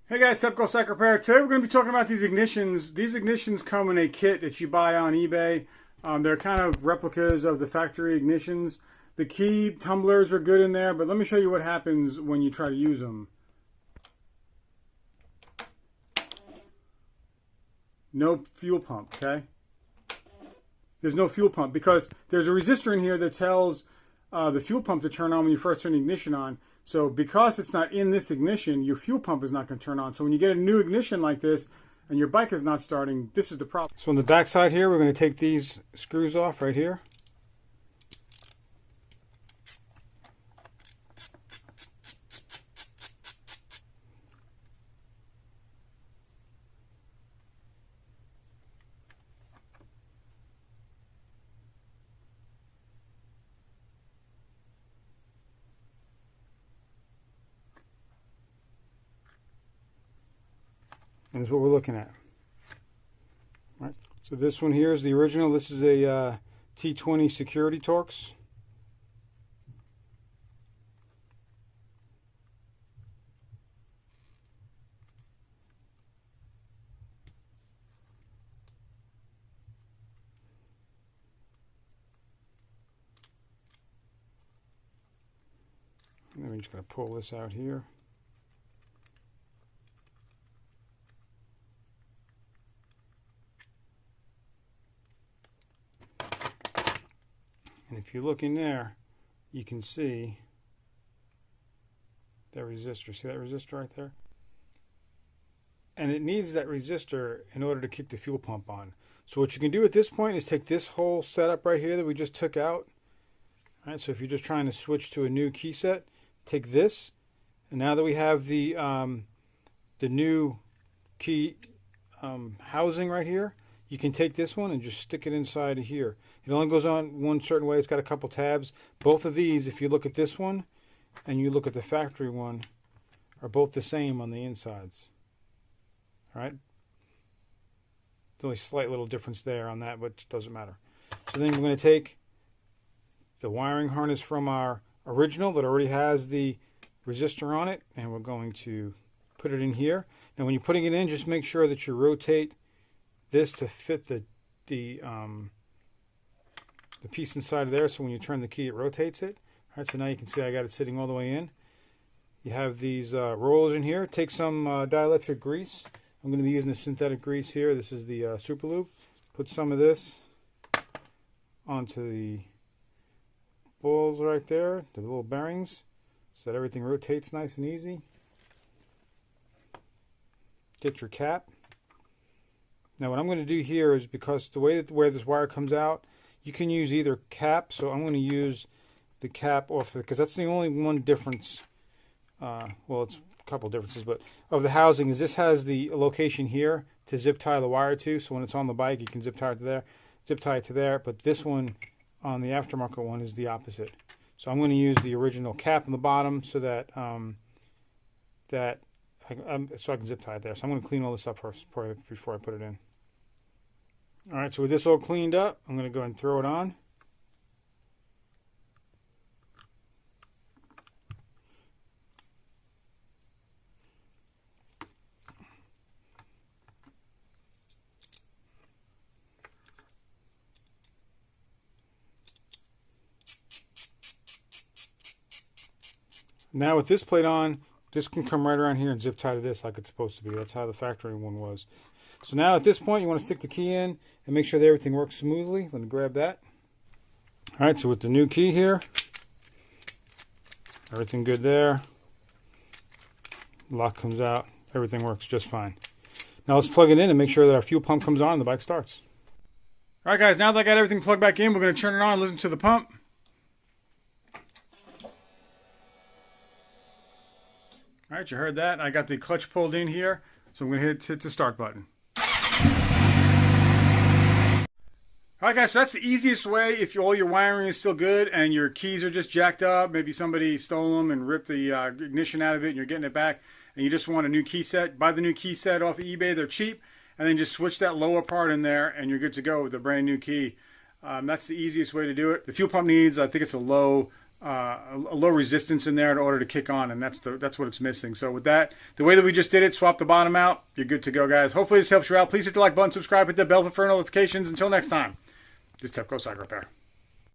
Hey guys, GSXR Repair. Today we're going to be talking about these ignitions. These ignitions come in a kit that you buy on eBay. They're kind of replicas of the factory ignitions. The key tumblers are good in there, but let me show you what happens when you try to use them. No fuel pump, okay? There's no fuel pump because there's a resistor in here that tells the fuel pump to turn on when you first turn the ignition on. So because it's not in this ignition, your fuel pump is not going to turn on. So when you get a new ignition like this and your bike is not starting, this is the problem. So on the back side here, we're going to take these screws off right here. And this is what we're looking at. All right. So this one here is the original. This is a T20 security Torx. And then we're just going to pull this out here. And if you look in there, you can see that resistor. See that resistor right there? And it needs that resistor in order to kick the fuel pump on. So what you can do at this point is take this whole setup right here that we just took out. All right, so if you're just trying to switch to a new key set, take this. And now that we have the new key housing right here, you can take this one and just stick it inside of here. It only goes on one certain way. It's got a couple tabs. Both of these, if you look at this one and you look at the factory one, are both the same on the insides. All right? There's only a slight little difference there on that, but it doesn't matter. So then we're going to take the wiring harness from our original that already has the resistor on it, and we're going to put it in here. Now when you're putting it in, just make sure that you rotate this to fit the piece inside of there, so when you turn the key it rotates it. All right, so now you can see I got it sitting all the way in. You have these rollers in here. Take some dielectric grease. I'm going to be using the synthetic grease here. This is the Super Lube. Put some of this onto the balls right there, the little bearings, so that everything rotates nice and easy. Get your cap. Now what I'm going to do here is, because the way that where this wire comes out, you can use either cap, so I'm going to use the cap off it, because that's the only one difference, well, it's a couple differences, but of the housing is this has the location here to zip tie the wire to, so when it's on the bike you can zip tie it to there, but this one on the aftermarket one is the opposite. So I'm going to use the original cap on the bottom so that so I can zip tie it there. So I'm going to clean all this up first before I put it in. All right, so with this all cleaned up, I'm going to go ahead and throw it on. Now with this plate on, this can come right around here and zip tie to this like it's supposed to be. That's how the factory one was. So now at this point you want to stick the key in and make sure that everything works smoothly. Let me grab that. Alright, so with the new key here, everything good there. Lock comes out, everything works just fine. Now let's plug it in and make sure that our fuel pump comes on and the bike starts. Alright guys, now that I got everything plugged back in, we're going to turn it on and listen to the pump. Alright, you heard that. I got the clutch pulled in here, so I'm going to hit the start button. Alright guys, so that's the easiest way if all your wiring is still good and your keys are just jacked up. Maybe somebody stole them and ripped the ignition out of it and you're getting it back and you just want a new key set. Buy the new key set off of eBay, they're cheap, and then just switch that lower part in there and you're good to go with a brand new key. That's the easiest way to do it. The fuel pump needs, I think it's a low a low resistance in there in order to kick on, and that's what it's missing. So with that, the way that we just did it, swap the bottom out, you're good to go, guys. Hopefully this helps you out. Please hit the like button, subscribe, hit the bell for notifications. Until next time, this is Tepco Cycle Repair.